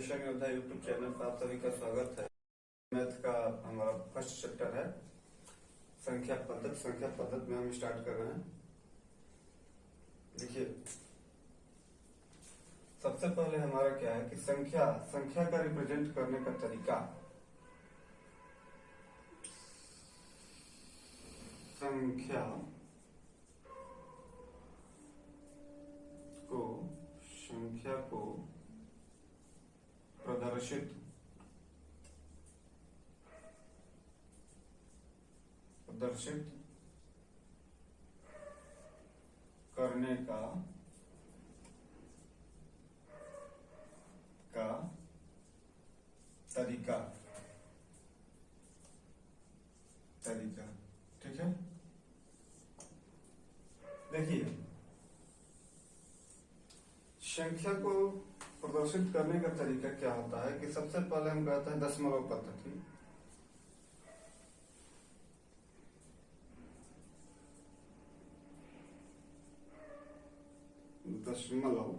Education योद्धा YouTube channel पर आप सभी का स्वागत है। मैथ का हमारा फर्स्ट चैप्टर है संख्या पद्धति। संख्या पद्धति में हम स्टार्ट कर रहे हैं। देखिए, सबसे पहले हमारा क्या है कि संख्या का रिप्रेजेंट करने का तरीका। संख्या को प्रदर्शित करने का तरीका। ठीक है, देखिए, संख्या को प्रदर्शित करने का तरीका क्या होता है कि सबसे पहले हम कहते हैं दशमलव पद्धति। दशमलव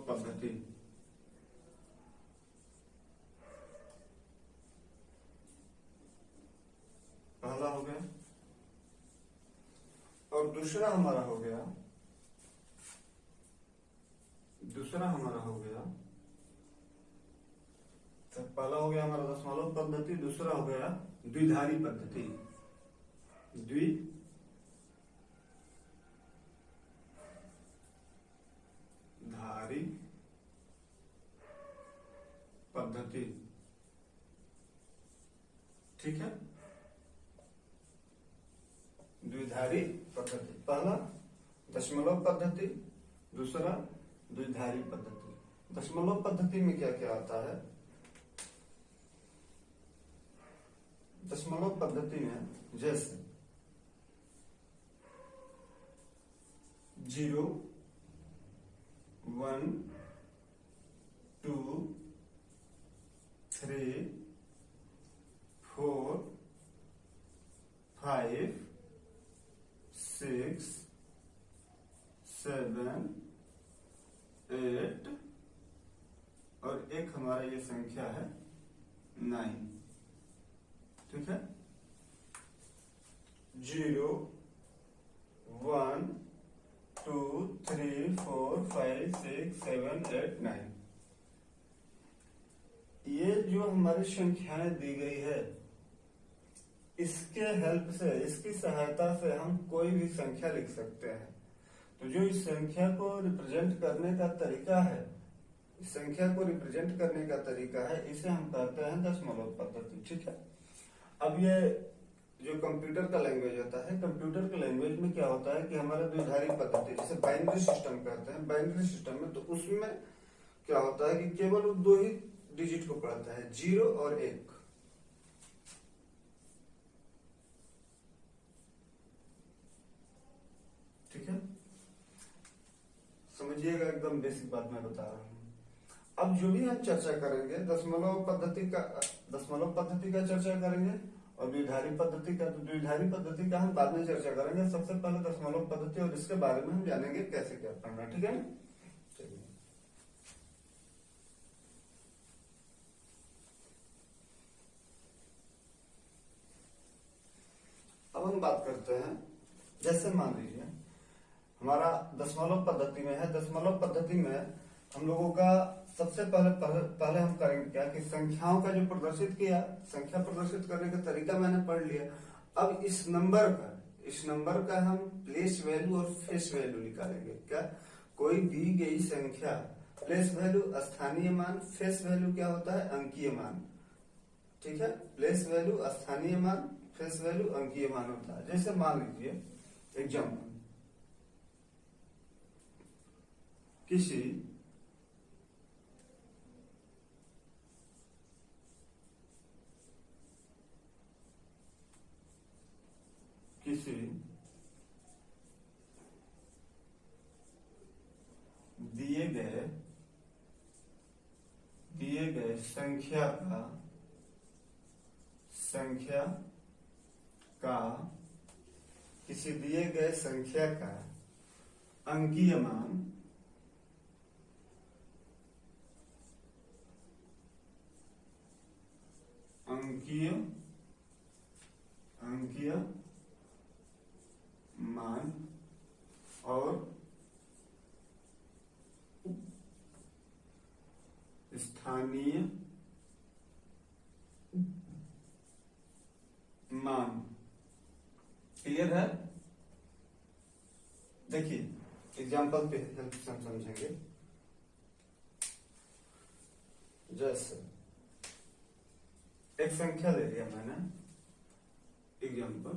पद्धति पहला हो गया। और दूसरा हमारा हो गया तो पहला हो गया हमारा दशमलव पद्धति, दूसरा हो गया द्विधारी पद्धति। द्विधारी पद्धति। ठीक है, द्विधारी पद्धति, पहला दशमलव पद्धति, दूसरा द्विधारी पद्धति। दशमलव पद्धति में क्या क्या आता है? दशमलव पद्धति में जैसे 0, 1, 2, 3, 4, 5, 6, 7, 8 और एक हमारा ये संख्या है 9। ठीक है, 0, 1, 2, 3, 4, 5, 6, 7, 8, 9। ये जो हमारी संख्याएं दी गई है, इसके हेल्प से, इसकी सहायता से हम कोई भी संख्या लिख सकते हैं। तो जो इस संख्या को रिप्रेजेंट करने का तरीका है, इसे हम कहते हैं दशमलव पद्धति। ठीक है, अब ये जो कंप्यूटर का लैंग्वेज होता है, कंप्यूटर के लैंग्वेज में क्या होता है कि हमारा द्विधारी पद्धति, जिसे बाइनरी सिस्टम कहते हैं, बाइनरी सिस्टम में तो उसमें क्या होता है कि केवल वो दो ही डिजिट को पढ़ता है, 0 और 1। ठीक है, समझिएगा, एकदम बेसिक बात मैं बता रहा हूं। अब जो भी हम चर्चा करेंगे दशमलव पद्धति का चर्चा करेंगे और द्विधारी पद्धति का। तो द्विधारी पद्धति का हम बाद में चर्चा करेंगे। सबसे पहले दशमलव पद्धति और इसके बारे में हम जानेंगे कैसे क्या पढ़ना। ठीक है ना, चलिए अब हम बात करते हैं। जैसे मान लीजिए हमारा दशमलव पद्धति में है। दशमलव पद्धति में हम लोगों का सबसे पहले हम करेंगे क्या कि संख्याओं का जो प्रदर्शित किया, संख्या प्रदर्शित करने का तरीका मैंने पढ़ लिया। अब इस नंबर का हम प्लेस वैल्यू और फेस वैल्यू निकालेंगे। क्या? कोई दी गई संख्या, प्लेस वैल्यू स्थानीय मान, फेस वैल्यू क्या होता है? अंकीय मान। ठीक है, प्लेस वैल्यू स्थानीय मान, फेस वैल्यू अंकीय मान होता है। जैसे मान लीजिए एग्जाम्पल, किसी दिए गए संख्या का किसी दिए गए संख्या का अंकीय मान अंकीय मान और स्थानीय मान। क्लियर है? देखिए एग्जाम्पल पे हेल्प से हम समझेंगे। जैसे एक संख्या ले लिया मैंने, एग्जाम्पल,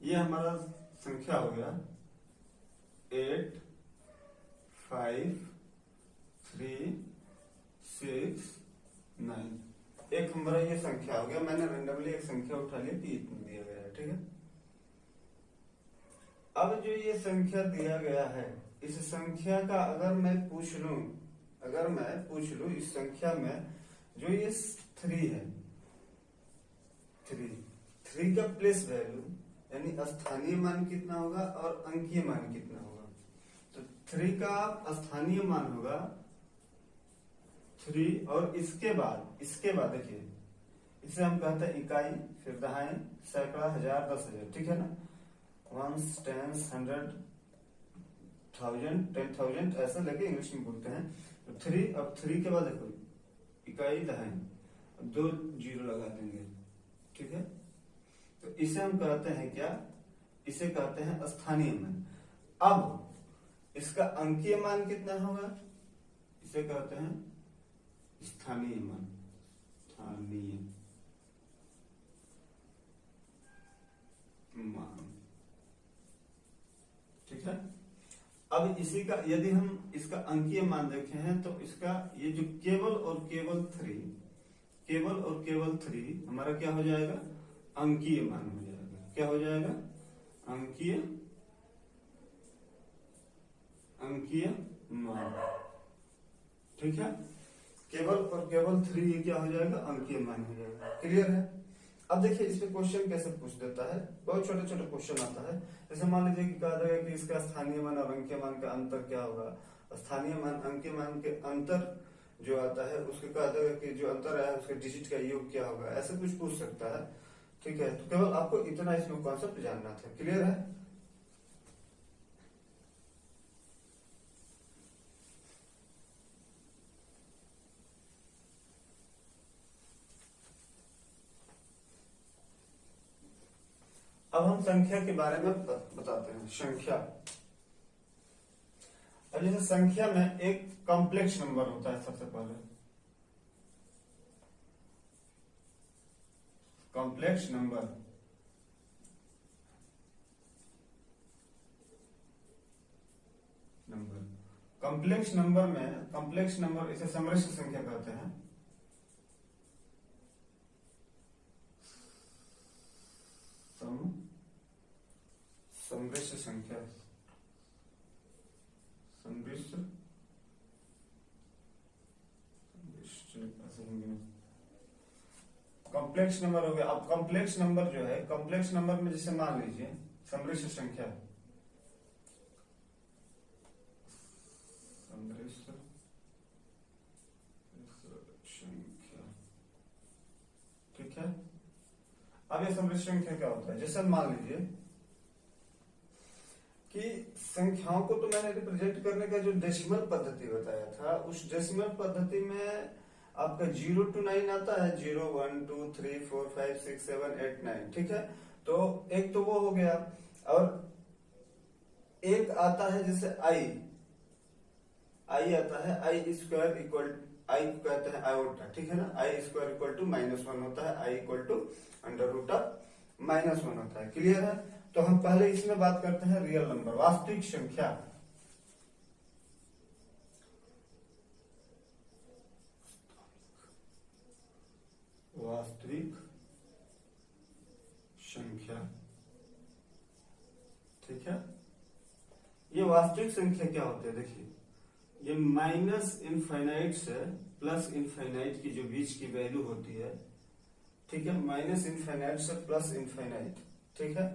ये हमारा संख्या हो गया 8 5 3 6 9। एक हमारा ये संख्या हो गया, मैंने रेंडमली एक संख्या उठा लिया कि इतना दिया गया है, ठीक है। अब जो ये संख्या दिया गया है, इस संख्या का अगर मैं पूछ लूं इस संख्या में जो ये 3 है, 3 का प्लेस वैल्यू यानी स्थानीय मान कितना होगा और अंकीय मान कितना होगा। तो 3 का स्थानीय मान होगा 3, और इसके बाद देखिए, इसे हम कहते हैं इकाई, फिर दहाई, सैकड़ा, हजार, 10,000, ठीक है ना। 1 10 100 1000 10,000 ऐसा लेके इंग्लिश में बोलते हैं। तो 3, अब 3 के बाद देखो इकाई, दहाई, 2 जीरो लगा देंगे, ठीक है। तो इसे हम कहते हैं क्या, इसे कहते हैं स्थानीय मान। अब इसका अंकीय मान कितना होगा, इसे कहते हैं स्थानीय मान, ठीक है। अब इसी का यदि हम इसका अंकीय मान देखे हैं तो इसका ये जो केवल और केवल 3 हमारा क्या हो जाएगा, अंकीय मान हो जाएगा। क्या हो जाएगा, अंकीय मान, ठीक है। केवल 3 ये क्या हो जाएगा, अंकीय मान हो जाएगा। क्लियर है? अब देखिए इस पे क्वेश्चन कैसे पूछ देता है, बहुत छोटे छोटे क्वेश्चन आता है। जैसे मान लीजिए कि कहा जाएगा कि इसका स्थानीय मान और अंकीय मान का अंतर क्या होगा। स्थानीय मान अंकीय मान के अंतर जो आता है उसके कहा जाएगा कि जो अंतर है उसके डिजिट का योग क्या होगा, ऐसे कुछ पूछ सकता है, ठीक है। तो केवल आपको इतना इसमें कॉन्सेप्ट जानना था। क्लियर है? अब हम संख्या के बारे में बताते हैं। संख्या, अब जैसे संख्या में एक कॉम्प्लेक्स नंबर होता है। सबसे पहले कॉम्प्लेक्स नंबर, कॉम्प्लेक्स नंबर इसे समृद्ध संख्या कहते हैं। समृद्ध संख्या, कॉम्प्लेक्स नंबर हो गया। अब कॉम्प्लेक्स नंबर जो है, कॉम्प्लेक्स नंबर में जैसे मान लीजिए समृद्ध संख्या, ठीक है। अब ये समृद्ध संख्या क्या होता है, जैसे मान लीजिए कि संख्याओं को तो मैंने रिप्रेजेंट करने का जो डेसिमल पद्धति बताया था, उस डेसिमल पद्धति में आपका 0 to 9 आता है, 0 1 2 3 4 5 6 7 8 9, ठीक है। तो एक तो वो हो गया, और एक आता है जैसे आई आता है, आई स्क्वायर इक्वल, आई को कहते हैं आयोटा, ठीक है ना। आई स्क्वायर इक्वल टू -1 होता है, आई इक्वल टू √-1 होता है। क्लियर है? तो हम पहले इसमें बात करते हैं रियल नंबर, वास्तविक संख्या। ठीक है। ये वास्तविक संख्या क्या होते हैं, देखिए ये -∞ से +∞ की जो बीच की वैल्यू होती है, ठीक है, -∞ से +∞, ठीक है।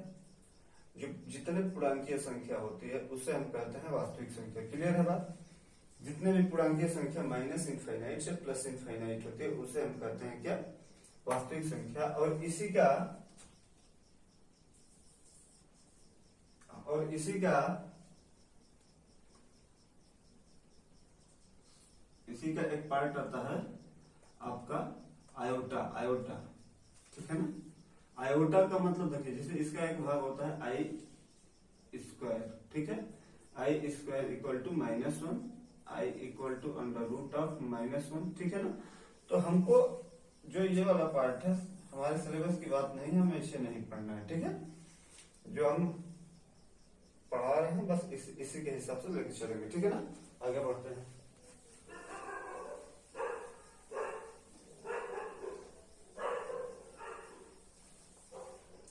जो जितने पूर्णांकीय संख्या होती है उसे हम कहते हैं वास्तविक संख्या। क्लियर है बात? जितने भी पूर्णांकीय संख्या माइनस इनफाइनाइट से प्लस इनफाइनाइट होती है उसे हम कहते हैं क्या? वास्तविक संख्या। और इसी का एक पार्ट आता है आपका आयोटा। ठीक है ना? आयोटा का मतलब देखिए, जैसे इसका एक भाग होता है आई स्क्वायर। ठीक है? I square equal to -1, i equal to √(-1). ठीक है ना? तो हमको जो ये वाला पार्ट है, हमारे सिलेबस की बात नहीं है, हमें इसे नहीं पढ़ना है। ठीक है? जो हम पढ़ा रहे हैं बस इसी के हिसाब से लेके चलेंगे। ठीक है ना? आगे बढ़ते हैं।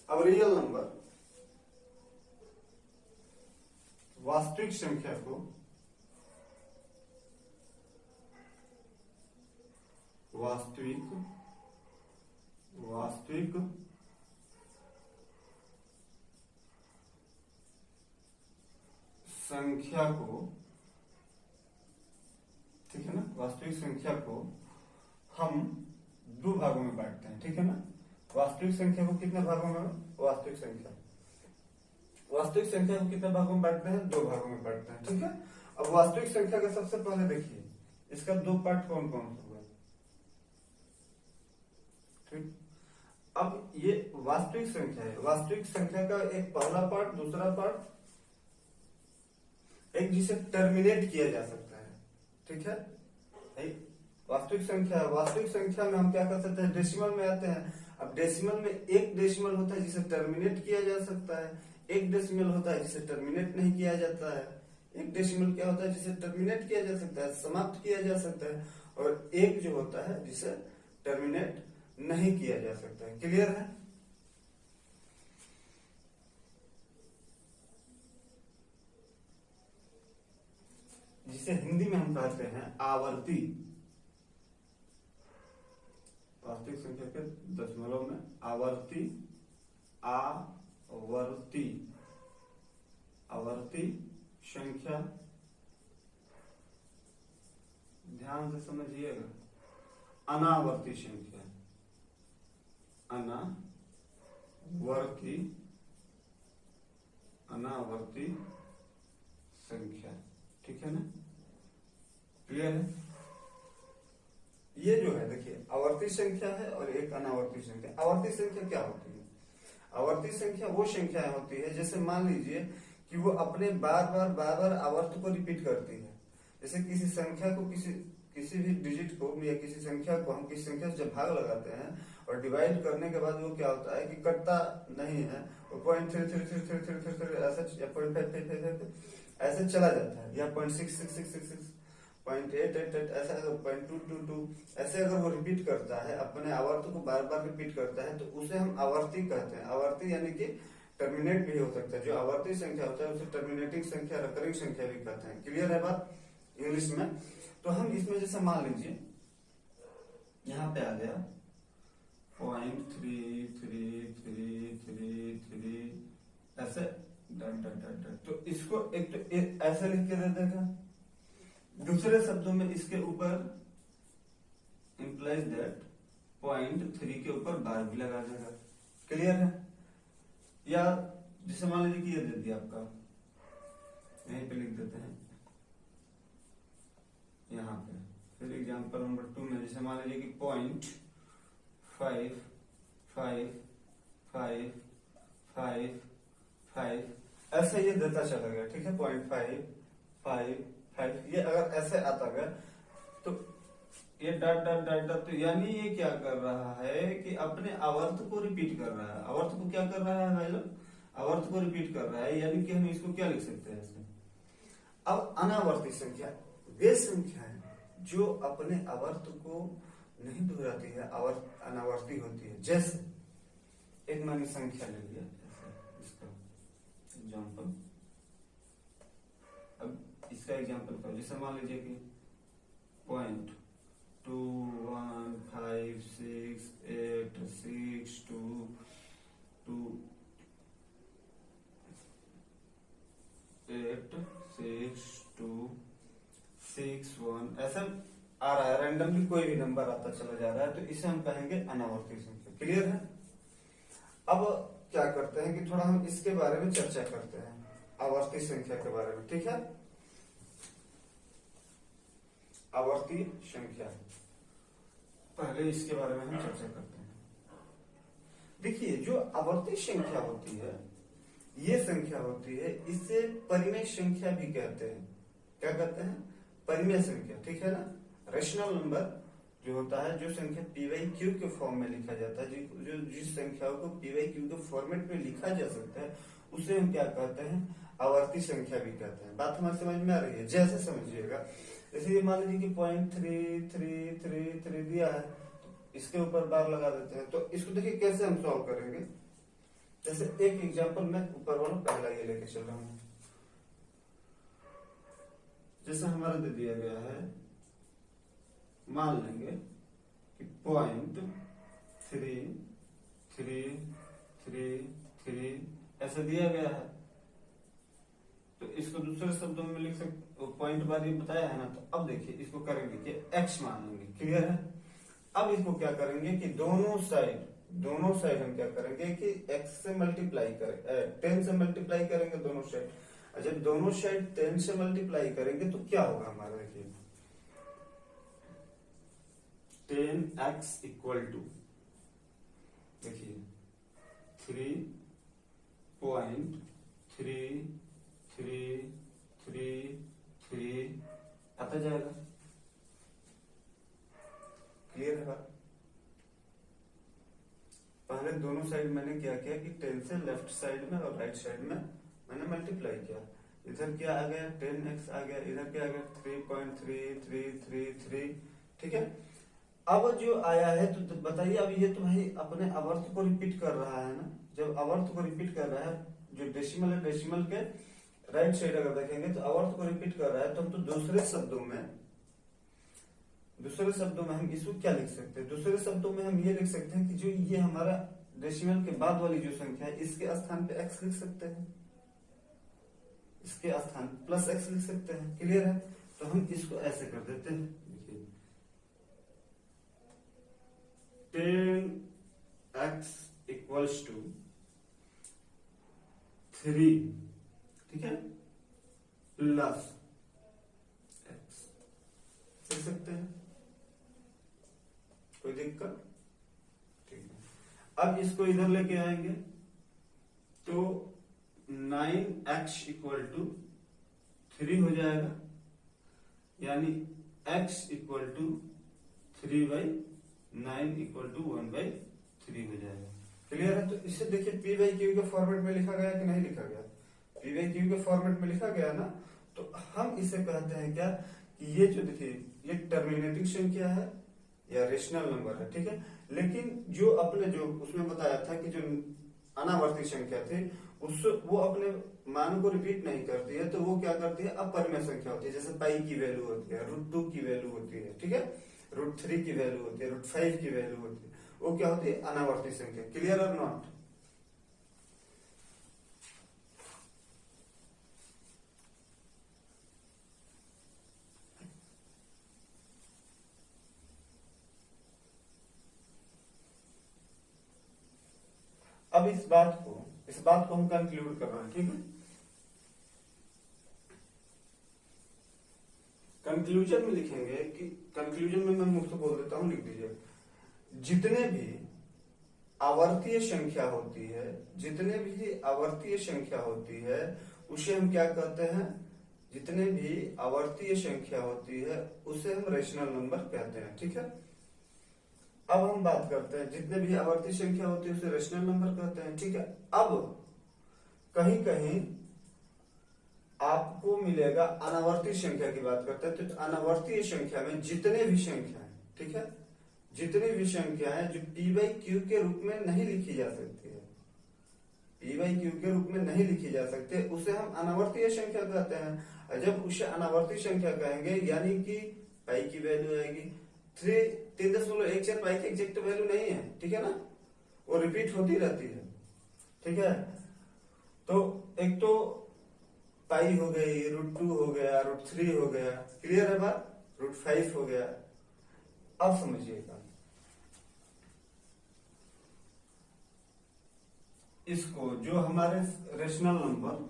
अब रियल नंबर, वास्तविक संख्या को वास्तविक संख्या को, ठीक है ना, वास्तविक संख्या को हम दो भागों में बांटते हैं। ठीक है ना? वास्तविक संख्या को कितने भागों में? वास्तविक संख्या को कितने भागों में बांटते हैं? दो भागों में बांटते हैं। ठीक है? अब वास्तविक संख्या का सबसे पहले देखिए, इसका दो पार्ट कौन कौन से हुए? ठीक, अब ये वास्तविक संख्या है। वास्तविक संख्या का एक पहला पार्ट, दूसरा पार्ट, एक जिसे टर्मिनेट किया जा सकता है। ठीक है? वास्तविक संख्या में हम क्या कर सकते हैं? डेसिमल में आते हैं। अब डेसिमल में एक डेसिमल होता है जिसे टर्मिनेट किया जा सकता है, एक डेसिमल होता है जिसे टर्मिनेट नहीं किया जाता है। एक डेसिमल क्या होता है? जिसे टर्मिनेट किया जा सकता है, समाप्त किया जा सकता है, और एक जो होता है जिसे टर्मिनेट नहीं किया जा सकता है। क्लियर है? जिसे हिंदी में हम कहते हैं आवर्ती। वास्तविक संख्या के दशमलव में आवर्ती संख्या, ध्यान से समझिएगा, अनावर्ती संख्या, अनावर्ती संख्या। ठीक है ना? क्लियर है? ये जो है देखिए, आवर्ती संख्या है और एक अनावर्ती संख्या। आवर्ती संख्या क्या होती है? आवर्ती संख्या वो संख्याएं होती है, जैसे मान लीजिए कि वो अपने बार बार आवर्त को रिपीट करती है। जैसे किसी संख्या को, किसी भी डिजिट को या किसी संख्या को हम किसी संख्या से जब भाग लगाते हैं और डिवाइड करने के बाद वो क्या होता है कि कटता नहीं है, वो 0.33 ऐसे, या 0.5 ऐसे चला जाता है, या 0.6666, 0.888 ऐसा, 0.222 ऐसे अगर वो रिपीट करता है, अपने आवर्त को बार बार रिपीट करता है, तो उसे हम आवर्ती कहते हैं। आवर्ती यानी कि टर्मिनेट भी हो सकता है। जो आवर्ती संख्या होता है उसे टर्मिनेटिंग संख्या, रिकरिंग संख्या भी कहते हैं। क्लियर है बात इंग्लिश में? तो हम इसमें जैसे मान लीजिए यहाँ पे आ गया 0.3333 ऐसे तो इसको एक तो ऐसे लिख के दे देगा। दूसरे शब्दों में इसके ऊपर इंप्लाइज दैट 0.3 के ऊपर बार भी लगा देगा। क्लियर है? या जैसे मान लीजिए कि ये दे दिया आपका, यहीं पे लिख देते हैं यहाँ पे। फिर एग्जांपल नंबर 2 में जैसे मान लीजिए कि 0.5555 ऐसे ये देता चला गया। ठीक है? 0.555 ये अगर ऐसे आता गया तो ये डॉट डॉट डॉट डॉट, तो यानी ये क्या कर रहा है कि अपने आवर्त को रिपीट कर रहा है। आवर्त को क्या कर रहा है भाई लोग? आवर्त को रिपीट कर रहा है, यानी कि हम इसको क्या लिख सकते हैं इसमें? अब अनावर्ती संख्या वे संख्या है जो अपने आवर्त को नहीं दोहराती है, अनावर्ती होती है। जैसे एक मैंने संख्या ले लिया, इसका एग्जाम्पल, अब इसका एग्जाम्पल करो। जैसे मान लीजिए कि 0.2156862 86261 ऐसा आ रहा है, रैंडमली कोई भी नंबर आता चला जा रहा है, तो इसे हम कहेंगे अनावर्ती संख्या। क्लियर है? अब क्या करते हैं कि थोड़ा हम इसके बारे में चर्चा करते हैं, आवर्ती संख्या के बारे में। ठीक है, आवर्ती संख्या, पहले इसके बारे में हम चर्चा करते हैं। देखिए, जो आवर्ती संख्या होती है, ये संख्या होती है, इसे परिमेय संख्या भी कहते हैं। क्या कहते हैं? परिमेय संख्या। ठीक है ना? रेशनल नंबर जो होता है, जो संख्या p/q के फॉर्म में लिखा जाता है, जो जिस संख्याओं को p/q के फॉर्मेट में लिखा जा सकता है, उसे हम क्या कहते हैं? आवर्ती संख्या भी कहते हैं। बात हमारी समझ में आ रही है? जैसे समझिएगा, जैसे ये मान लीजिए कि 0.3333 दिया है, तो इसके ऊपर बार लगा देते हैं। तो इसको देखिए कैसे हम सॉल्व करेंगे। जैसे एक एग्जांपल मैं ऊपर वाला पहला ये लेके चल रहा हूं। जैसे हमारा दे दिया गया है, मान लेंगे कि 0.3333 ऐसा दिया गया है, तो इसको दूसरे शब्दों में लिख सकते, पॉइंट बाद ये बताया है ना। तो अब देखिए, इसको करेंगे कि x मान लेंगे। क्लियर है? अब इसको क्या करेंगे कि दोनों साइड हम क्या करेंगे कि x से मल्टीप्लाई करें, 10 से मल्टीप्लाई करेंगे दोनों साइड। जब दोनों साइड 10 से मल्टीप्लाई करेंगे तो क्या होगा हमारा? देखिए 10x इक्वल टू, देखिए 3.3333 आता जाएगा। क्लियर है बात? पहले दोनों साइड मैंने क्या किया कि 10 से लेफ्ट साइड में और राइट साइड में मैंने मल्टीप्लाई किया। इधर क्या आ गया? 10x आ गया, इधर क्या आ गया? 3.3333। ठीक है, अब जो आया है तो बताइए, अब ये तो भाई अपने आवर्त को रिपीट कर रहा है ना। जब आवर्त को रिपीट कर रहा है, जो डेसिमल है, डेसिमल के राइट साइड अगर देखेंगे तो आवर्त को रिपीट कर रहा है, तो हम तो दूसरे शब्दों में हम इसको क्या लिख सकते हैं? दूसरे शब्दों में हम ये लिख सकते हैं कि जो ये हमारा डेसिमल के बाद वाली जो संख्या है, इसके स्थान पे x लिख सकते हैं, इसके स्थान प्लस x लिख सकते हैं। क्लियर है? तो हम इसको ऐसे कर देते हैं, 10x इक्वल्स टू 3, ठीक है, प्लस x लिख सकते हैं। कोई दिक्कत? ठीक है, अब इसको इधर लेके आएंगे तो 9x इक्वल टू 3 हो जाएगा, यानी x equal to 3/9 equal to 1/3 हो जाएगा। क्लियर है? तो इससे देखिए p/q के फॉर्मेट में लिखा गया कि नहीं लिखा गया? p/q के फॉर्मेट में लिखा गया ना। तो हम इसे कहते हैं क्या कि ये जो देखिए, ये टर्मिनेटिंग संख्या है या रेशनल नंबर है। ठीक है, लेकिन जो अपने जो उसमें बताया था कि जो अनावर्ती संख्या थी, वो अपने मान को रिपीट नहीं करती है, तो वो क्या करती है? अपरिमेय संख्या होती है। जैसे पाई की वैल्यू होती है, √2 की वैल्यू होती है, ठीक है, √3 की वैल्यू होती है, √5 की वैल्यू होती है, वो क्या होती है? अनावर्ती संख्या। क्लियर और नॉट? अब इस बात को हम कंक्लूड कर रहे हैं। ठीक है, कंक्लूजन में लिखेंगे कि, कंक्लूजन में मैं मुफ्त बोल देता हूं, लिख दीजिए, जितने भी आवर्तीय संख्या होती है, उसे हम क्या कहते हैं? जितने भी आवर्तीय संख्या होती है उसे हम रेशनल नंबर कहते हैं। ठीक है, अब हम बात करते हैं, जितने भी आवर्ती संख्या होती है उसे रेशनल नंबर कहते हैं। ठीक है, अब कहीं कहीं आपको मिलेगा अनावर्ती संख्या की बात करते हैं, तो अनावर्तीय संख्या में जितने भी संख्या है, ठीक है, जितनी भी संख्या है जो p/q के रूप में नहीं लिखी जा सकती है, p/q के रूप में नहीं लिखी जा सकती, उसे हम अनावर्तीय संख्या कहते हैं। और जब उसे अनावर्ती संख्या कहेंगे, यानी कि पाई की वैल्यू आएगी 3.14 पाई की एग्जैक्ट वैल्यू नहीं है, ठीक है ना, वो रिपीट होती रहती है। ठीक है, तो एक तो पाई हो गई, √2 हो गया, √3 हो गया, क्लियर है बात, √5 हो गया। अब समझिएगा, इसको जो हमारे रेशनल नंबर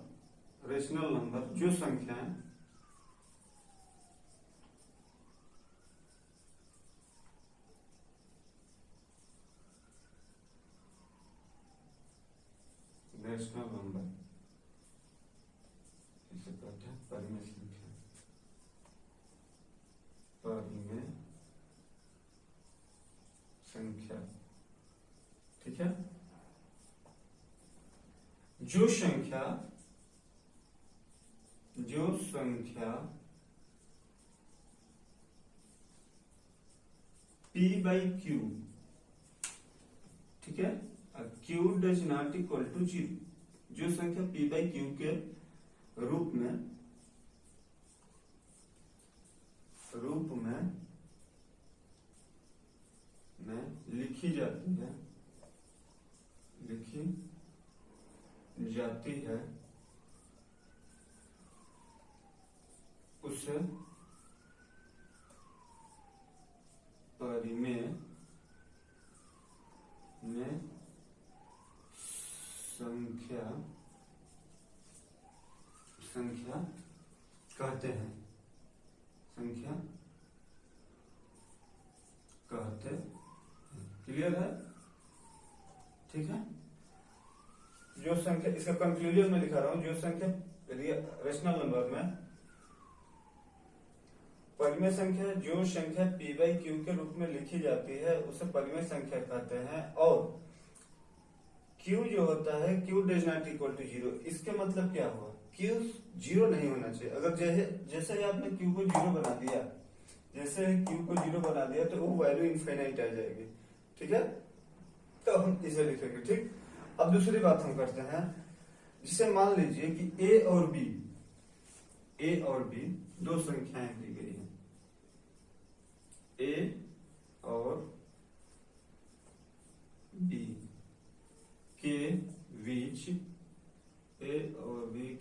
जो संख्या है रेशनल नंबर, इसे कहते हैं परिमेय संख्या, परिमेय संख्या, ठीक है। जो संख्या p/q, ठीक है, q does not equal to 0, जो संख्या p/q के रूप में लिखी जाती है उसे परिमेय में संख्या कहते हैं, क्लियर है, ठीक है। जो संख्या, इसका कंक्लूजन में लिखा रहा हूं, जो संख्या रेशनल नंबर में परिमेय संख्या, जो संख्या p/q के रूप में लिखी जाती है उसे परिमेय संख्या कहते हैं। और q जो होता है, q does not equal to 0, इसके मतलब क्या हुआ, q 0 नहीं होना चाहिए। अगर जैसे ही आपने q को 0 बना दिया, तो वो वैल्यू इनफाइनाइट आ जाएगी, ठीक है। तो हम इसे लिखेंगे, ठीक। अब दूसरी बात हम करते हैं, जिसे मान लीजिए कि a और b दो संख्याएं दी गई हैं, a और b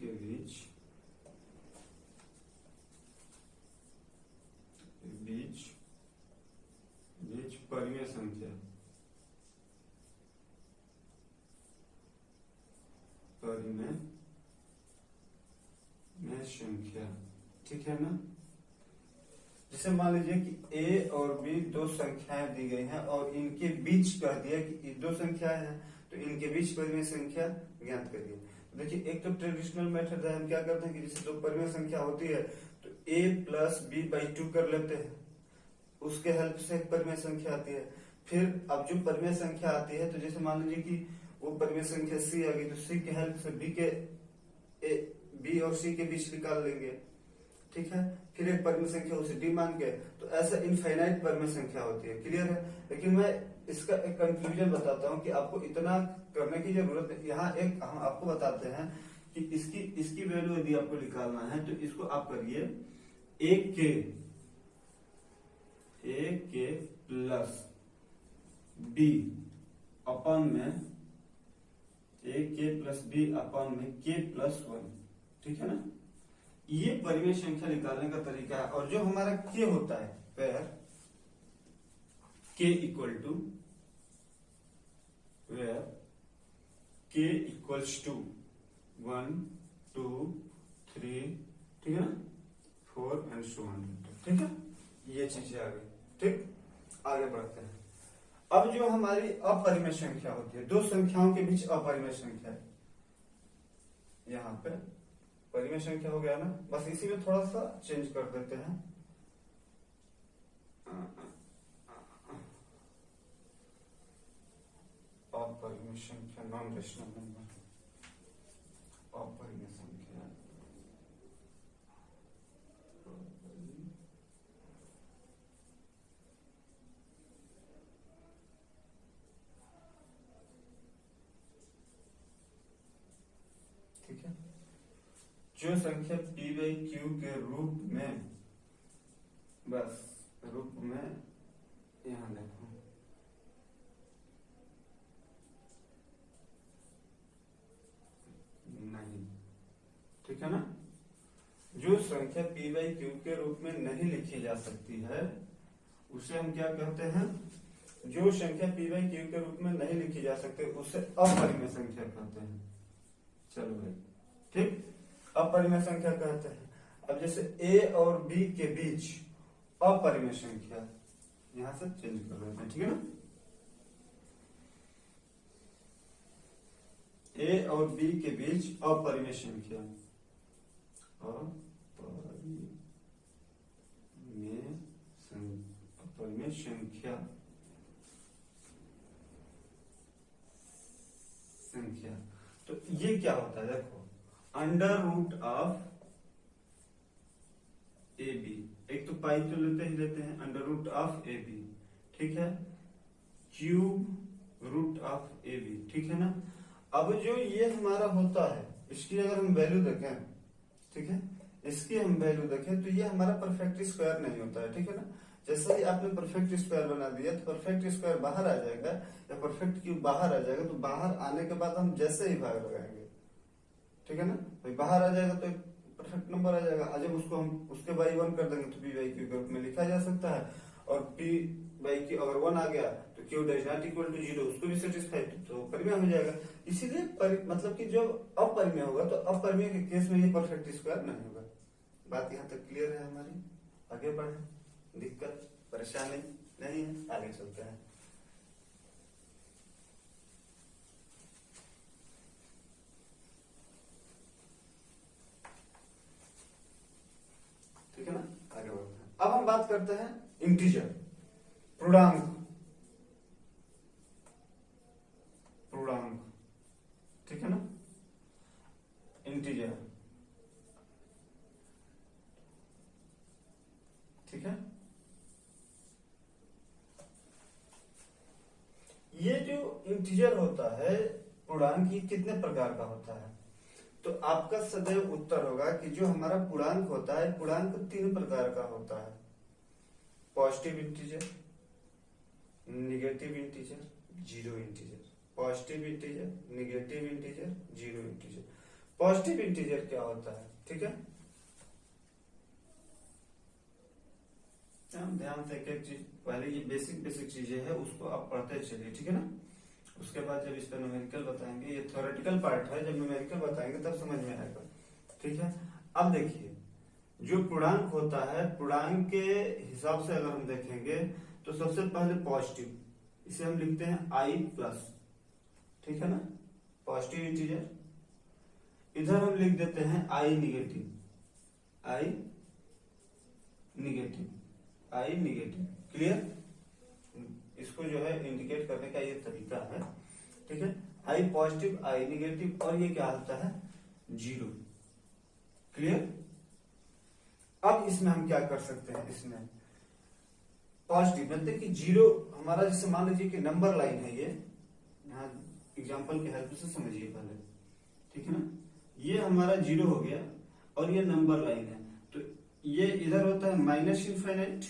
के बीच परिमेय संख्या, ठीक है ना। जैसे मान लीजिए कि a और b दो संख्याएं दी गई हैं और इनके बीच कह दिया कि दो संख्याएं हैं, तो इनके बीच परिमेय संख्या ज्ञात करिए। तो देखिए, एक तो ट्रेडिशनल मेथड है, हम क्या करते हैं कि जैसे दो परिमेय संख्या होती है तो a + b/2 कर लेते हैं, उसके हेल्प से एक परिमेय संख्या आती है। फिर अब जो परिमेय संख्या आती है, तो जैसे मान लीजिए कि वो परिमेय संख्या c आ गई, तो c के हेल्प से b और c के बीच निकाल लेंगे, ठीक है। फिर एक परिमेय संख्या उसे d मान के, तो ऐसा इनफाइनाइट परिमेय संख्या होती है, क्लियर है। लेकिन मैं इसका एक कंक्लूजन बताता हूं कि आपको इतना करने की जरूरत है। यहाँ एक हम आपको बताते हैं कि इसकी वैल्यू यदि आपको निकालना है तो इसको आप करिए a के प्लस b अपन में a के प्लस b अपन में k + 1, ठीक है ना। ये परिमेय संख्या निकालने का तरीका है। और जो हमारा k होता है, where k इक्वल्स टू 1 2 3, ठीक है ना, 4 एंड सो ऑन, ठीक है। ये चीजें आ गई, ठीक। आगे बढ़ते हैं। अब जो हमारी अपरिमेय संख्या होती है, दो संख्याओं के बीच अपरिमेय संख्या, यहाँ पे परिमेय संख्या हो गया ना, बस इसी में थोड़ा सा चेंज कर देते हैं। अपरिमेय संख्या, नॉन रेशनल नंबर, अपरिमेय संख्या, ठीक है। जो संख्या p/q के रूप में, बस रूप में, यहां देखो, नहीं, ठीक है ना। जो संख्या p बाई क्यू के रूप में नहीं लिखी जा सकती है उसे हम क्या कहते हैं, जो संख्या p बाई क्यू के रूप में नहीं लिखी जा सकती उसे अपरिमेय संख्या कहते हैं। चलो भाई ठीक, अपरिमेय संख्या कहते हैं। अब जैसे a और b के बीच अपरिमेय संख्या, यहां से चेंज कर देते हैं, ठीक है ना। a और b के बीच अपरिमेय संख्या, अपरिमेय संख्या तो ये क्या होता है, देखो under root of A B, एक तो पाई तो लेते हैं under root of A B, ठीक है, cube root of A B, ठीक है ना। अब जो ये हमारा होता है इसकी अगर हम वैल्यू देखें, ठीक है, इसकी हम वैल्यू देखें तो ये हमारा परफेक्ट स्क्वायर नहीं होता है, ठीक है ना। जैसे ही आपने परफेक्ट स्क्वायर बना दिया तो परफेक्ट स्क्वायर बाहर आ जाएगा या परफेक्ट क्यूब बाहर आ जाएगा, तो बाहर आने के बाद हम जैसे ही भाग लगाएंगे, ठीक है ना, भाई बाहर आ जाएगा तो परफेक्ट नंबर आ जाएगा। जब उसको हम उसके बाई 1 कर देंगे तो p बाई क्यू के रूप में लिखा जा सकता है, और p बाई क्यू अगर 1 आ गया तो q dash not equal to 0, उसको भी सेटिस्फाई तो परिमेय हो जाएगा। इसीलिए मतलब कि जो अपरिमेय होगा तो अपरिमेय के केस में ये परफेक्ट स्क्वायर नहीं होगा। बात यहाँ तक क्लियर है हमारी, आगे बढ़े, दिक्कत परेशानी नहीं है, आगे चलते हैं। ठीक है ना, आगे बढ़ते हैं। अब हम बात करते हैं इंटीजर, पूर्णांक, ठीक है ना, इंटीजर, ठीक है। ये जो इंटीजर होता है पूर्णांक, ये कितने प्रकार का होता है, तो आपका सदैव उत्तर होगा कि जो हमारा पूर्णांक होता है, पूर्णांक 3 प्रकार का होता है, positive integer, negative integer, zero integer. Positive integer, negative integer, zero integer. Positive integer क्या होता है, ठीक है, ध्यान से एक एक चीज, पहले ये बेसिक चीजें है उसको आप पढ़ते चलिए, ठीक है ना। उसके बाद जब इसका न्यूमेरिकल बताएंगे, ये थ्योरेटिकल पार्ट है, जब न्यूमेरिकल बताएंगे तब समझ में आएगा, ठीक है। अब देखिए जो पूर्णांक होता है, पूर्णांक के हिसाब से अगर हम देखेंगे तो सबसे पहले पॉजिटिव, इसे हम लिखते हैं i प्लस, ठीक है ना, पॉजिटिव इंटीजर। इधर हम लिख देते हैं i negative, I negative, clear. इसको जो है इंडिकेट करने का ये तरीका है, ठीक है, आई पॉजिटिव, आई निगेटिव, और ये क्या होता है, जीरो, क्लियर। अब इसमें हम क्या कर सकते हैं, इसमें पॉजिटिव मतलब कि जीरो हमारा, जैसे मान लीजिए कि नंबर लाइन है, ये यहाँ एग्जांपल की हेल्प से समझिए पहले, ठीक है ना। ये हमारा जीरो हो गया और ये नंबर लाइन है, तो ये इधर होता है माइनस इनफाइनाइट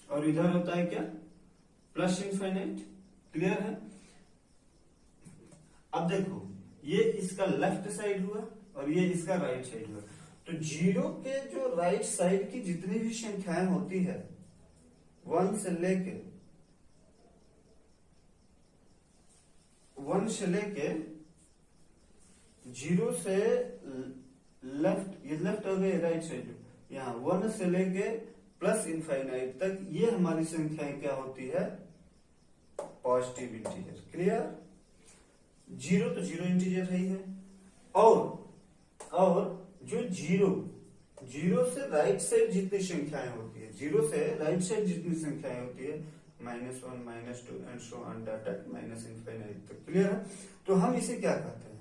और इधर होता है क्या, प्लस इनफाइनाइट, क्लियर है। अब देखो ये इसका लेफ्ट साइड हुआ और ये इसका राइट साइड हुआ, तो जीरो के जो राइट साइड की जितनी भी संख्याएं होती है 1 से लेके 0 से लेफ्ट, ये लेफ्ट हो गए, राइट साइड यहाँ 1 से लेके प्लस इनफाइनाइट तक, ये हमारी संख्याएं क्या होती है, पॉजिटिव इंटीजर, क्लियर। जीरो तो जीरो इंटीजर ही है, और जो जीरो से राइट साइड जितनी संख्याएं होती है, जीरो से राइट साइड जितनी संख्याएं होती है, -1, -2 and so on data minus infinite तक, क्लियर है। तो हम इसे क्या कहते हैं,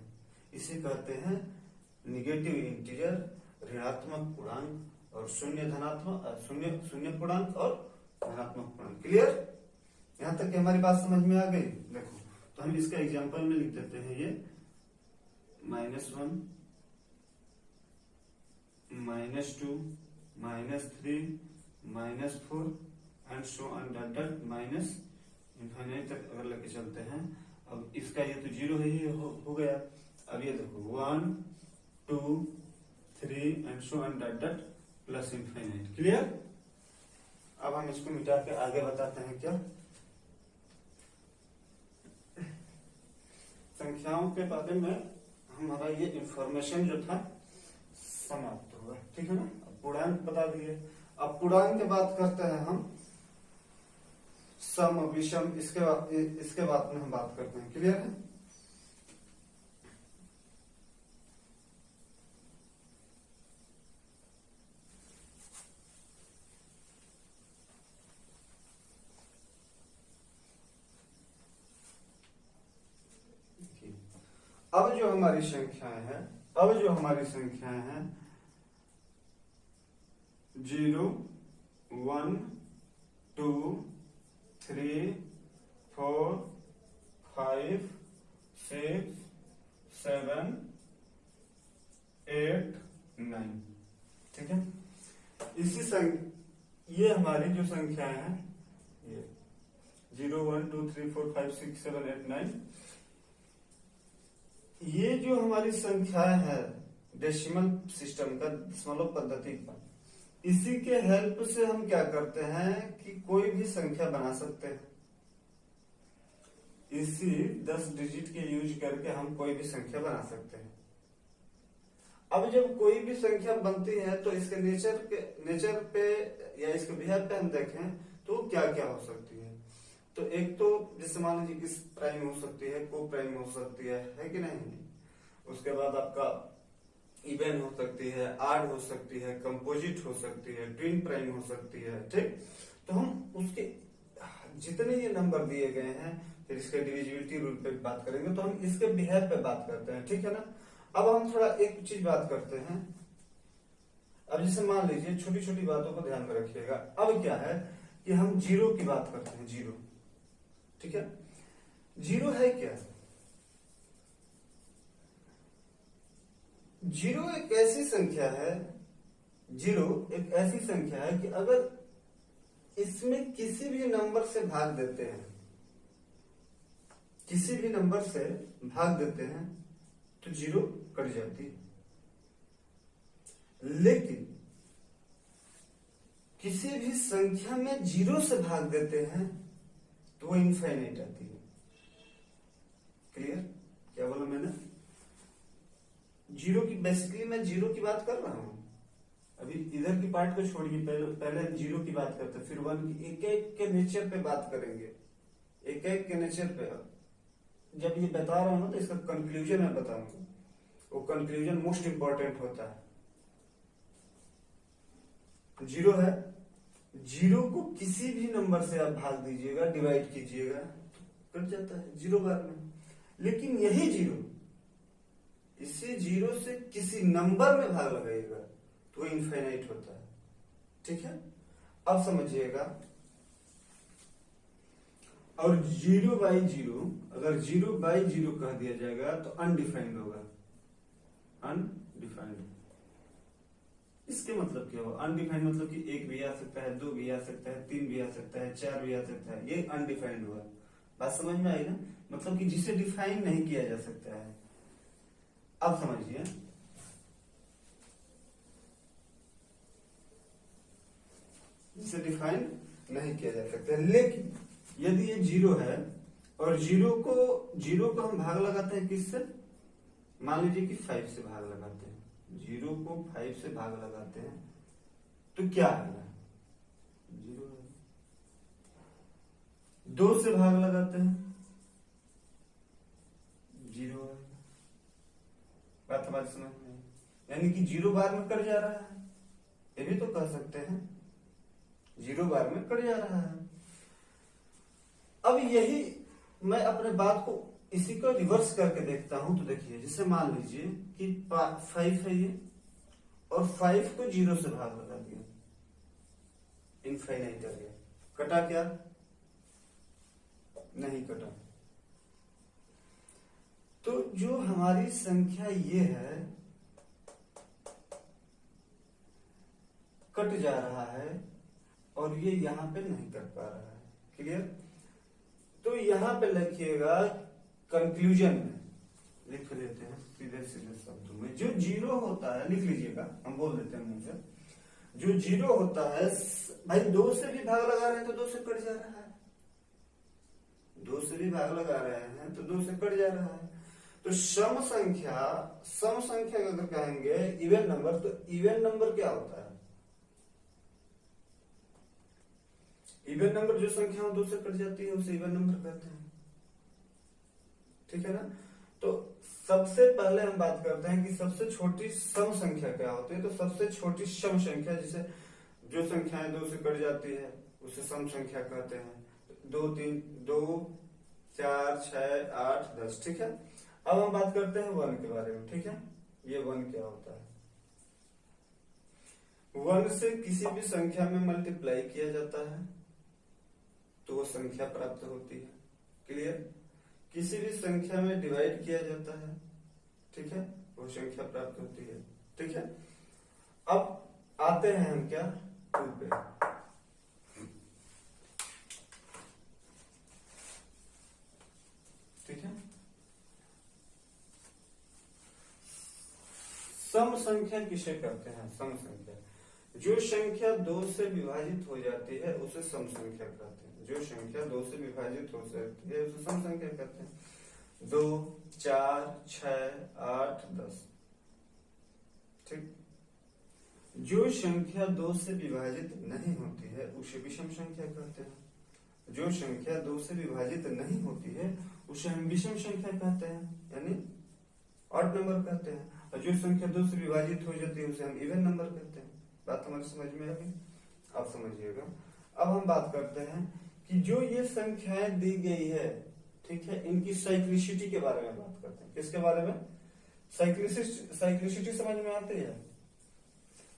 इसे कहते हैं निगेटिव इंटीजर, ऋणात्मक पूर्णांक और शून्य पूर्णांक और धनात्मक पूर्णांक, क्लियर। यहां तक कि हमारी बात समझ में आ गई। देखो तो हम इसका एग्जांपल में लिख देते हैं, ये -1, -2, -3, -4 and so on dot minus infinite तक अगर लेके चलते हैं। अब इसका ये तो जीरो ही हो गया। अब ये देखो 1, 2, 3, and so on dot dot plus infinite. Clear? अब हम इसको मिटा के आगे बताते हैं क्या। संख्याओं के बारे में हमारा ये इंफॉर्मेशन जो था समाप्त होगा, ठीक है ना। अब पूर्णांक बता दिए, अब पूर्णांक की बात करते हैं हम, सम विषम, इसके बाद में हम बात करते हैं। क्लियर है? अब जो हमारी संख्याएं हैं, 0 1 2 3 4 5 6 7 8 9, ठीक है। ये हमारी जो संख्याएं हैं, ये 0 1 2 3 4 5 6 7 8 9, ये जो हमारी संख्याएं हैं डेसिमल सिस्टम का, दशमलव पद्धति का, इसी के हेल्प से हम क्या करते हैं कि कोई भी संख्या बना सकते हैं। इसी 10 डिजिट के यूज करके हम कोई भी संख्या बना सकते हैं। अब जब कोई भी संख्या बनती है तो इसके नेचर पे या इसके बिहेव पे हम देखें तो क्या क्या हो सकती है। तो एक तो जैसे मान लीजिए किस प्राइम हो सकती है, को प्राइम हो सकती है कि नहीं। उसके बाद आपका इवन हो सकती है, आड हो सकती है, कंपोजिट हो सकती है, ट्विन प्राइम हो सकती है, ठीक। तो हम उसके जितने ये नंबर दिए गए हैं, फिर इसके डिविजिबिलिटी रूल पे बात करेंगे, तो हम इसके बिहेव पे बात करते हैं, ठीक है ना। अब हम थोड़ा एक चीज बात करते हैं। अब जैसे मान लीजिए, छोटी छोटी बातों को ध्यान में रखिएगा। अब क्या है कि हम जीरो की बात करते हैं, जीरो, ठीक है। जीरो है क्या? जीरो एक ऐसी संख्या है, जीरो एक ऐसी संख्या है कि अगर इसमें किसी भी नंबर से भाग देते हैं, किसी भी नंबर से भाग देते हैं तो जीरो कट जाती है। लेकिन किसी भी संख्या में जीरो से भाग देते हैं तो वो इनफाइनाइट आती है। क्लियर? क्या बोला मैंने? जीरो की, बेसिकली मैं जीरो की बात कर रहा हूं। अभी इधर की पार्ट को छोड़िए, पहले जीरो की बात करते हैं, फिर वन की। एक एक के नेचर पे बात करेंगे, एक एक के नेचर पे। जब ये बता रहा हूं ना तो इसका कंक्लूजन मैं बताऊंगा, वो कंक्लूजन मोस्ट इंपॉर्टेंट होता है। जीरो है, जीरो को किसी भी नंबर से आप भाग दीजिएगा, डिवाइड कीजिएगा तो कट जाता है जीरो बार में। लेकिन यही जीरो, इसी जीरो से किसी नंबर में भाग लगाइएगा तो इनफाइनाइट होता है, ठीक है। अब समझिएगा, और जीरो बाई जीरो, अगर जीरो बाई जीरो कह दिया जाएगा तो अनडिफाइंड होगा, अनडिफाइंड। इसके मतलब क्या होगा? अनडिफाइंड मतलब कि एक भी आ सकता है, दो भी आ सकता है, तीन भी आ सकता है, चार भी आ सकता है, ये अनडिफाइंड हुआ। बात समझ में आई ना? मतलब कि जिसे डिफाइन नहीं किया जा सकता है। अब समझिए, जिसे डिफाइन नहीं किया जा सकता। लेकिन यदि ये जीरो है और जीरो को हम भाग लगाते हैं किससे? मान लीजिए कि 5 से भाग लगाते हैं, जीरो को 5 से भाग लगाते हैं तो क्या आएगा? जीरो है। 2 से भाग लगाते हैं, जीरो है। बात हमारी समझ में? यानी कि जीरो बार में कट जा रहा है, ये भी तो कह सकते हैं, जीरो बार में कट जा रहा है। अब यही मैं अपने बात को, इसी को रिवर्स करके देखता हूं तो देखिए, जैसे मान लीजिए कि 5 है ये, और 5 को जीरो से भाग लगा दिया, इनफाइनाइट आ गया। कटा क्या? नहीं कटा। तो जो हमारी संख्या ये है, कट जा रहा है और ये यहां पे नहीं कट पा रहा है। क्लियर? तो यहां पे लिखिएगा, कंक्लूजन में लिख लेते हैं, सीधे सीधे शब्दों में जो जीरो होता है, लिख लीजिएगा, हम बोल देते हैं मुंह से। जो जीरो होता है भाई, 2 से भी भाग लगा रहे हैं तो 2 से कट जा रहा है, 2 से भी भाग लगा रहे हैं तो 2 से कट जा रहा है। तो सम संख्या अगर कहेंगे इवन नंबर, तो इवन नंबर क्या होता है? इवन नंबर जो संख्या 2 से कट जाती है उसे इवन नंबर कहते हैं, ठीक है ना। तो सबसे पहले हम बात करते हैं कि सबसे छोटी सम संख्या क्या होती है। तो सबसे छोटी सम संख्या, जिसे जो संख्याएं 2 से कट जाती है उसे सम संख्या कहते हैं। 2 3 2 4 6 8 10, ठीक है। अब हम बात करते हैं 1 के बारे में, ठीक है। ये 1 क्या होता है? 1 से किसी भी संख्या में मल्टीप्लाई किया जाता है तो वो संख्या प्राप्त होती है। क्लियर? किसी भी संख्या में डिवाइड किया जाता है, ठीक है, वो संख्या प्राप्त होती है, ठीक है। अब आते हैं हम क्या 2 पे। ठीक है, सम संख्या किसे कहते हैं? सम संख्या जो संख्या 2 से विभाजित हो जाती है उसे सम संख्या कहते हैं। जो संख्या 2 से विभाजित हो सकती है उसे सम संख्या कहते हैं। 2 4 6 8 10, ठीक। जो संख्या 2 से विभाजित नहीं होती है उसे विषम संख्या कहते हैं। जो संख्या 2 से विभाजित नहीं होती है उसे हम विषम संख्या कहते हैं, यानी ऑड नंबर कहते हैं। और जो संख्या 2 से विभाजित हो जाती है उसे हम इवन नंबर कहते हैं। बात हमारी समझ में आ गई? आप समझिएगा। अब हम बात करते हैं कि जो ये संख्याएं दी गई है, ठीक है, इनकी साइक्लिसिटी के बारे में बात करते हैं। किसके बारे में? साइक्लिसिटी समझ में आती है?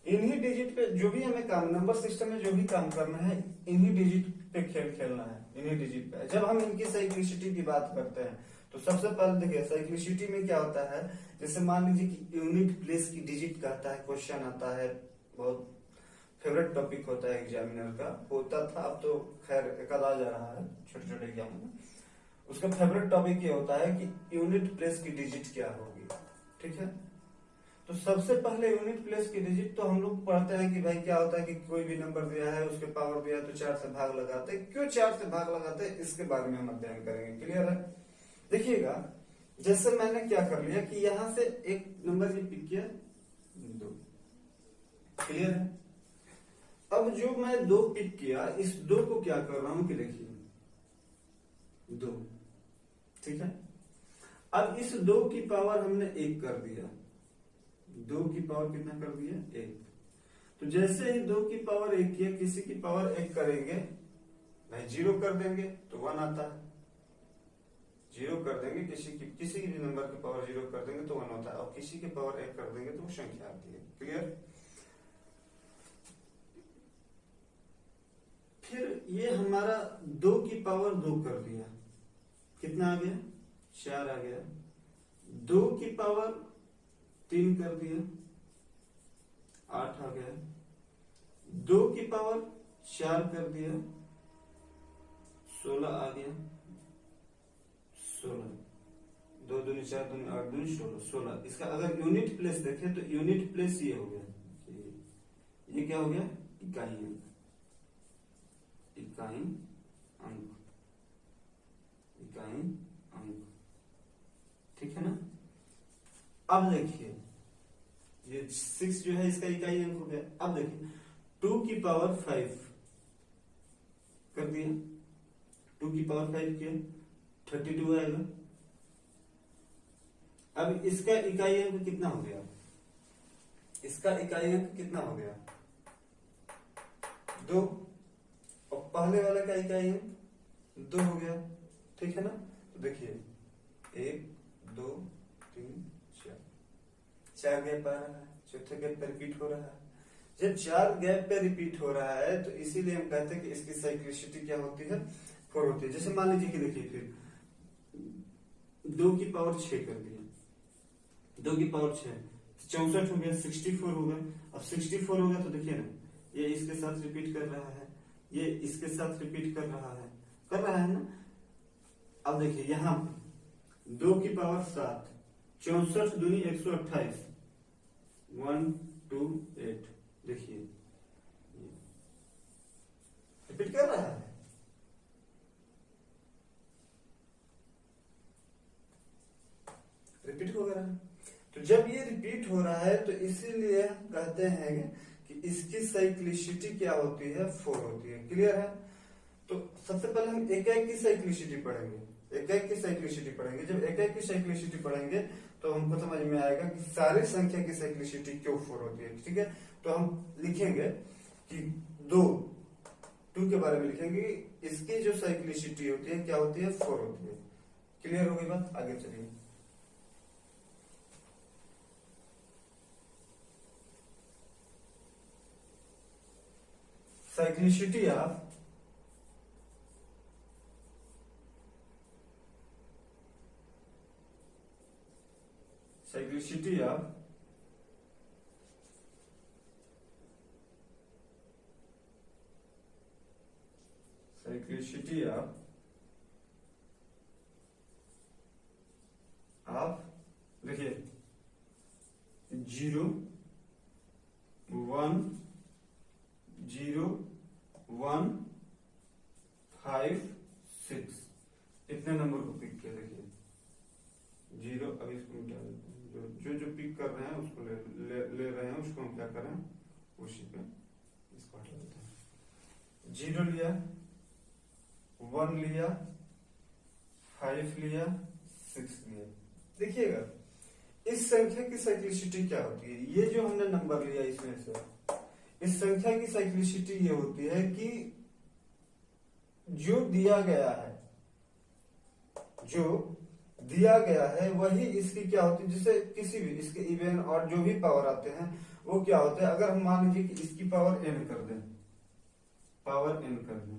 इन्हीं डिजिट पे जो भी हमें काम, नंबर सिस्टम में जो भी काम करना है, इन्हीं डिजिट पे खेल खेलना है, इन्हीं डिजिट पे। जब हम इनकी साइक्लिसिटी की बात करते हैं तो सबसे पहले देखिए साइक्लिसिटी में क्या होता है। जैसे मान लीजिए कि यूनिट प्लेस की डिजिट कहता है, क्वेश्चन आता है, बहुत फेवरेट टॉपिक होता है एग्जामिनर का, होता था, अब तो खैर एकाध आ जा रहा है छोटे छोटे एग्जाम में। उसका फेवरेट टॉपिक ये होता है कि यूनिट प्लेस की डिजिट क्या होगी, ठीक है। तो सबसे पहले यूनिट प्लेस की डिजिट तो हम लोग पढ़ते हैं कि भाई क्या होता है कि कोई भी नंबर दिया है, उसके पावर दिया है तो 4 से भाग लगाते हैं। क्यों 4 से भाग लगाते हैं, इसके बारे में हम अध्ययन करेंगे। क्लियर है? देखिएगा, जैसे मैंने क्या कर लिया कि यहां से एक नंबर ये पिक किया 2, क्लियर है। अब जो मैं 2 पिक किया, इस 2 को क्या कर रहा हूं कि देखिए 2, ठीक है। अब इस 2 की पावर हमने 1 कर दिया, 2 की पावर कितना कर दिया? 1। तो जैसे ही 2 की पावर 1 किया, किसी की पावर 1 करेंगे भाई 0 कर देंगे तो 1 आता है। 0 कर देंगे, किसी भी नंबर की पावर 0 कर देंगे तो 1 होता है, और किसी की पावर 1 कर देंगे तो वो संख्या आती है। क्लियर? फिर ये हमारा 2 की पावर 2 कर दिया, कितना आ गया? 4 आ गया। 2 की पावर 3 कर दिया, 8 आ गया। 2 की पावर 4 कर दिया, 16 आ गया। 16, 2 दूनी 4 दूनी 8 दूनी 16। इसका अगर यूनिट प्लेस देखें तो यूनिट प्लेस ये हो गया, ये क्या हो गया? इकाई अंक, इकाई अंक, इकाई अंक, ठीक है ना। अब देखिए ये 6 जो है इसका इकाई अंक हो गया। अब देखिए 2 की पावर 5 कर दिया, 2 की पावर 5 किया, 32 आएगा। अब इसका इकाई अंक कितना हो गया? इसका इकाई अंक कितना हो गया? 2। और पहले वाले का इकाई अंक 2 हो गया, ठीक है ना। तो देखिए 1 2 3 4 गैप आ रहा है, चौथे गैप पे रिपीट हो रहा है। जब 4 गैप पे रिपीट हो रहा है तो इसीलिए हम कहते हैं कि इसकी साइक्लिसिटी क्या होती है? 4 होती है। जैसे मान लीजिए कि देखिए फिर 2 की पावर 6 कर दिया, 2 की पावर 6, 64 हो गया, 64 हो गया। अब 64 हो गया तो देखिए ना, ये इसके साथ रिपीट कर रहा है, ये इसके साथ रिपीट कर रहा है ना। अब देखिए यहां 2 की पावर 7, 64 दूनी 128, 128। देखिए रिपीट कर रहा है, रिपीट हो रहा है। तो जब ये रिपीट हो रहा है तो इसीलिए हम कहते हैं कि इसकी साइक्लिसिटी क्या होती है, 4 होती है। क्लियर है। तो सबसे पहले हम एक एक की साइक्लिसिटी पढ़ेंगे, एक एक की साइक्लिसिटी पढ़ेंगे। जब एक एक की साइक्लिसिटी पढ़ेंगे तो हमको समझ में आएगा कि सारी संख्या की साइक्लिसिटी क्यों 4 होती है। ठीक है। तो हम लिखेंगे कि 2 के बारे में लिखेंगे, इसकी जो साइक्लिसिटी होती है क्या होती है, 4 होती है। क्लियर हो गई बात। आगे चलिए। साइक्लिसिटी ऑफ cyclicity of देखिए 0 1 0 1 5 6 इतने नंबर को पिक किया। देखिए 0, अभी इसको मिटा देते हैं। जो पिक कर रहे हैं उसको ले रहे हैं, उसको हम क्या करें, उसी पे इसको हटा देते हैं। 0 लिया, 1 लिया, 5 लिया, 6 लिया। देखिएगा इस संख्या की साइक्लिसिटी क्या होती है। ये जो हमने नंबर लिया इसमें से, इस संख्या की साइक्लिसिटी ये होती है कि जो दिया गया है, जो दिया गया है वही इसकी क्या होती है। जैसे किसी भी इसके इवन और जो भी पावर आते हैं वो क्या होते हैं। अगर हम मान लीजिए कि इसकी पावर n कर दें, पावर n कर दें,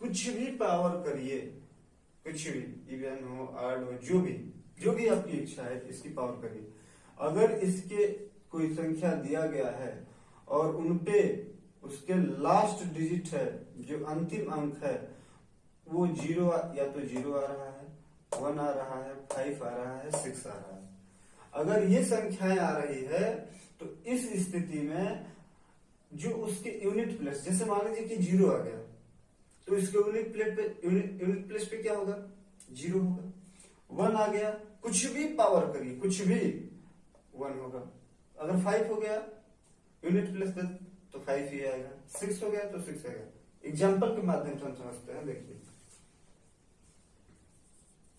कुछ भी पावर करिए, कुछ भी इवन हो ऑड हो, जो भी आपकी इच्छा है इसकी पावर करिए। अगर इसके कोई संख्या दिया गया है और उनपे उसके लास्ट डिजिट है, जो अंतिम अंक है, वो 0 या तो 0 आ रहा है, 1 आ रहा है, 5 आ रहा है, 6 आ रहा है। अगर ये संख्याएं आ रही है तो इस स्थिति में जो उसके यूनिट प्लेस, जैसे मान लीजिए कि 0 आ गया तो इसके यूनिट प्लेस पे क्या होगा, 0 होगा। 1 आ गया, कुछ भी पावर करिए, कुछ भी 1 होगा। अगर 5 हो गया यूनिट प्लेस पे तो 5 ही आएगा। 6 हो गया तो 6 आएगा। एग्जाम्पल के माध्यम से हम समझते हैं। देखिए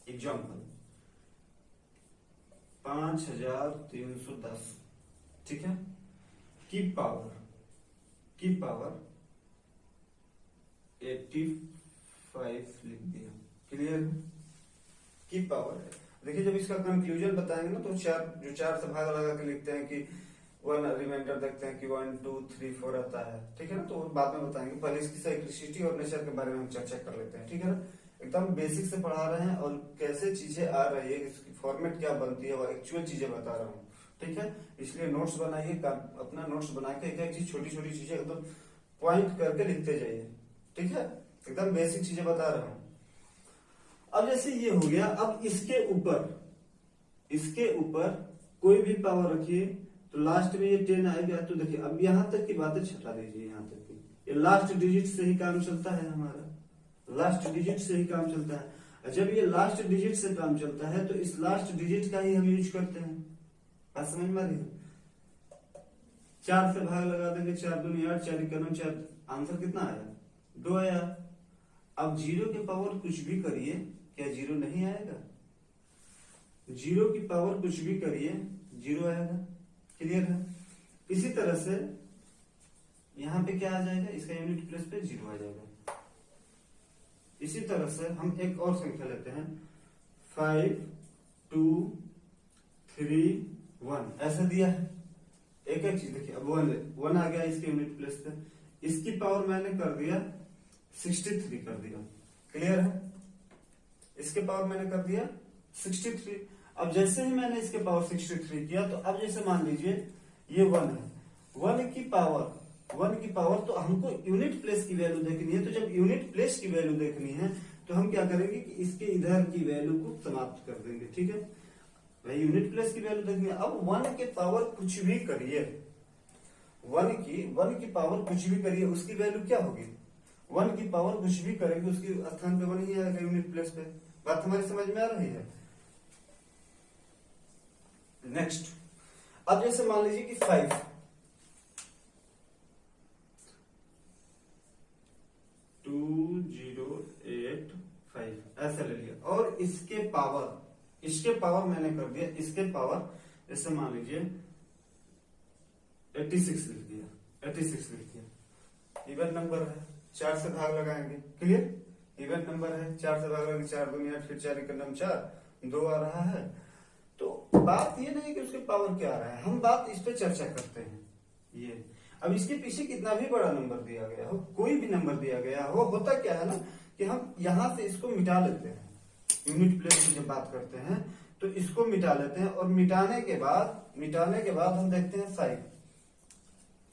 एग्जाम्पल 5310, ठीक है, की पावर 85 लिख दिया। क्लियर। की पावर है। देखिए जब इसका कंक्लूजन बताएंगे ना तो जो चार से भाग लगा के लिखते हैं कि 1 रिमाइंडर देखते हैं कि 1 2 3 4 आता है। ठीक है ना, तो बाद में बताएंगे। पहले इसकी साइक्लिसिटी और नेचर के बारे में हम चर्चा कर लेते हैं। ठीक है ना, एकदम बेसिक से पढ़ा रहे हैं और कैसे चीजें आ रही है, इसकी फॉर्मेट क्या बनती है, वो एक्चुअल चीजें बता रहा हूँ। ठीक है, इसलिए नोट्स बनाइए, अपना नोट्स बना के एक एक चीज, छोटी छोटी चीजें एकदम पॉइंट करके लिखते जाइए। ठीक है, एकदम बेसिक चीजें बता रहा हूँ। अब जैसे ये हो गया, अब इसके ऊपर कोई भी पावर रखिए तो लास्ट में ये 10 आएगा। तो देखिए अब यहां तक की बातें छटा दीजिए, यहां तक की, ये लास्ट डिजिट से ही काम चलता है हमारा, लास्ट डिजिट से ही काम चलता है। जब ये लास्ट डिजिट से काम चलता है तो इस लास्ट डिजिट का ही हम यूज करते हैं। बात समझ में आ रही है। 4 से भाग लगा देंगे, 4 दूनी 8, 4 इक्यावन 4, आंसर कितना आया, 2 आया। अब 0 के पावर कुछ भी करिए, क्या 0 नहीं आएगा? 0 की पावर कुछ भी करिए 0 आएगा। क्लियर है। इसी तरह से यहां पे क्या आ जाएगा, इसका यूनिट प्लेस पे 0 आ जाएगा। इसी तरह से हम एक और संख्या लेते हैं, 5 2 3 1, ऐसा दिया है। एक एक चीज देखिए, अब 1 आ गया इसके यूनिट प्लेस पे, इसकी पावर मैंने कर दिया 63 कर दिया। क्लियर है, इसके पावर मैंने कर दिया 63। अब जैसे ही मैंने इसके पावर 63 किया तो अब जैसे मान लीजिए ये 1 है, 1 की पावर तो हमको यूनिट प्लेस की वैल्यू देखनी है। तो जब यूनिट प्लेस की वैल्यू देखनी है तो हम क्या करेंगे कि इसके इधर की वैल्यू को समाप्त कर देंगे। ठीक है, भाई यूनिट प्लेस की वैल्यू देखेंगे। अब 1 के पावर कुछ भी करिए, 1 की पावर कुछ भी करिए, उसकी वैल्यू क्या होगी? 1 की पावर कुछ भी करेंगे उसके स्थान पे 1 ही आएगा यूनिट प्लेस पे। बात हमारी समझ में आ रही है? नेक्स्ट, अब जैसे मान लीजिए कि 5 2085 ऐसा ले लिया, और इसके पावर मैंने कर दिया, इसके पावर जैसे मान लीजिए 86 लिख दिया, 86 लिख दिया। इवन नंबर है, 4 से भाग लगाएंगे, क्लियर? इवन नंबर है, 4 से भाग लगाएंगे, 4 दूनी 8, फिर 4 एकम 4, 2 आ रहा है। तो बात ये नहीं कि उसके पावर क्या आ रहा है, हम बात इस पे चर्चा करते हैं। ये अब इसके पीछे कितना भी बड़ा नंबर दिया गया हो, कोई भी नंबर दिया गया हो, होता क्या है ना कि हम यहां से इसको मिटा लेते हैं। यूनिट प्लेस की जब बात करते हैं तो इसको मिटा लेते हैं, और मिटाने के बाद हम देखते हैं 5,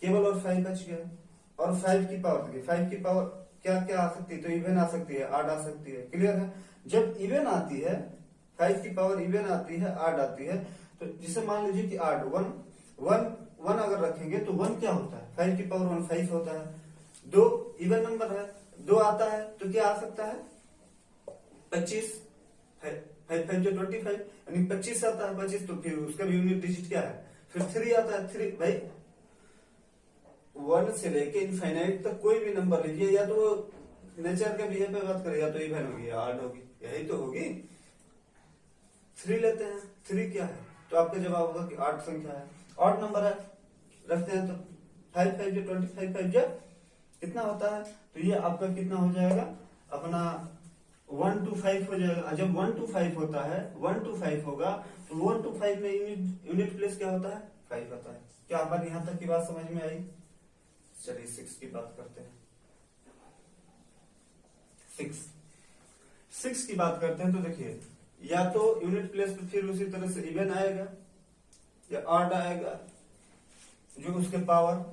केवल और 5 बच गया। और 5 की पावर देखिए, 5 की पावर क्या क्या आ सकती है? तो इवन आ सकती है, आड आ सकती है, क्लियर है? जब इवन आती है, 5 की पावर इवन आती है, आड आती है, तो जिसे मान लीजिए कि आड 1 अगर रखेंगे तो 1 क्या होता है? 5 की पावर 1 5 होता है। 2 इवन नंबर है, 2 आता है तो क्या आ सकता है? 25, 5 जो 25, यानी 25 आता है। 25 तो फिर उसका भी यूनिट डिजिट क्या है? फिर 3 आता है। 3 भाई 1 से लेके इनफाइनाइट तक कोई भी नंबर लीजिए, या तो नेचर के बिहेव पे बात करें, या तो इवन होगी या ऑड होगी, यही तो होगी। 3 लेते हैं, 3 क्या है? तो आपका जवाब होगा कि 8 संख्या है, ऑड नंबर है, रखते हैं तो 5 5 जो 25, 5 जो कितना होता है? तो ये आपका कितना हो जाएगा अपना 1 to 5 हो जाएगा। जब 1 to 5 होता है, 1 to 5 होगा तो 1 to 5 में यूनिट प्लेस क्या होता है? 5 आता है। क्या आप यहां तक की बात समझ में आई? चलिए 6 की बात करते हैं। 6 की बात करते हैं तो देखिए, या तो यूनिट प्लेस पे फिर उसी तरह से इवन आएगा या ऑड आएगा जो उसके पावर,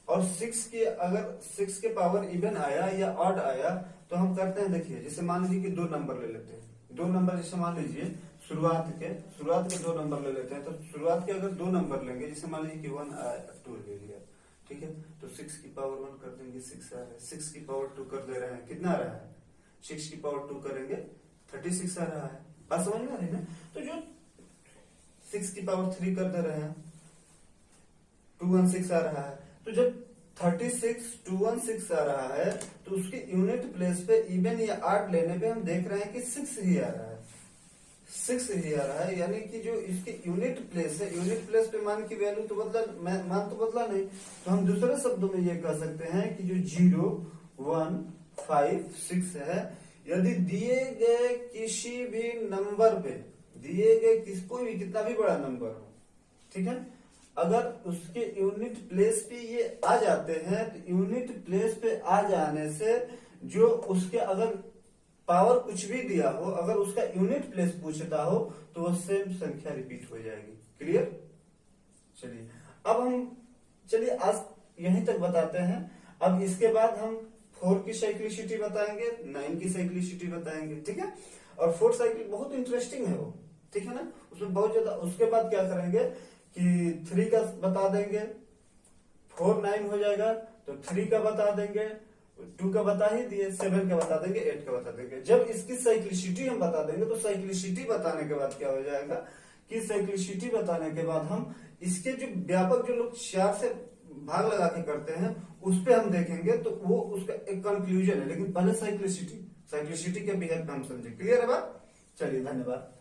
और 6 के पावर इवन आया या ऑड आया तो हम करते हैं, देखिए जैसे मान लीजिए कि 2 नंबर ले लेते हैं। 2 नंबर जैसे मान लीजिए शुरुआत के 2 नंबर ले लेते हैं। तो शुरुआत के अगर 2 नंबर लेंगे, जैसे मान लीजिए कि 1 आया, 2 ले लिया, ठीक है? तो 6 की पावर 1 कर देंगे, 6 आ रहा है। 6 की पावर 2 कर दे रहे हैं, कितना आ रहा है? 6 की पावर 2 करेंगे 36 आ रहा है। बात समझ में आ रही है ना? तो जो 6 की पावर 3 कर दे रहे हैं, 216 आ रहा है। तो जब 36 216 आ रहा है तो उसके यूनिट प्लेस पे इवन या ऑड लेने पे हम देख रहे हैं कि 6 ही आ रहा है, 6 ही आ रहा है। यानी कि जो इसके यूनिट प्लेस है, यूनिट प्लेस पे मान की वैल्यू तो मान तो बदला नहीं, तो हम दूसरे शब्दों में ये कह सकते हैं कि जो 0 1 5 6 है, यदि दिए गए किसी भी नंबर पे, दिए गए कोई भी कितना भी बड़ा नंबर हो, ठीक है, अगर उसके यूनिट प्लेस पे ये आ जाते हैं, तो यूनिट प्लेस पे आ जाने से जो उसके अगर पावर कुछ भी दिया हो, अगर उसका यूनिट प्लेस पूछता हो तो वो सेम संख्या रिपीट हो जाएगी। क्लियर? चलिए अब हम आज यहीं तक बताते हैं। अब इसके बाद हम 4 की साइक्लिसिटी बताएंगे, 9 की साइक्लिसिटी बताएंगे, ठीक है? और 4 साइकिल बहुत इंटरेस्टिंग है वो, ठीक है ना? उसमें बहुत ज्यादा। उसके बाद क्या करेंगे कि 3 का बता देंगे, 4 9 हो जाएगा, तो 3 का बता देंगे, 2 का बता ही दिए, 7 का बता देंगे, 8 का बता देंगे। जब इसकी साइक्लिसिटी हम बता देंगे तो साइक्लिसिटी बताने के बाद क्या हो जाएगा कि साइक्लिसिटी बताने के बाद हम इसके जो व्यापक जो लोग 4 से भाग लगा के करते हैं उस पे हम देखेंगे, तो वो उसका एक कंक्लूजन है। लेकिन पहले साइक्लिसिटी के बिहेव पे हम समझे। क्लियर है बात? चलिए धन्यवाद।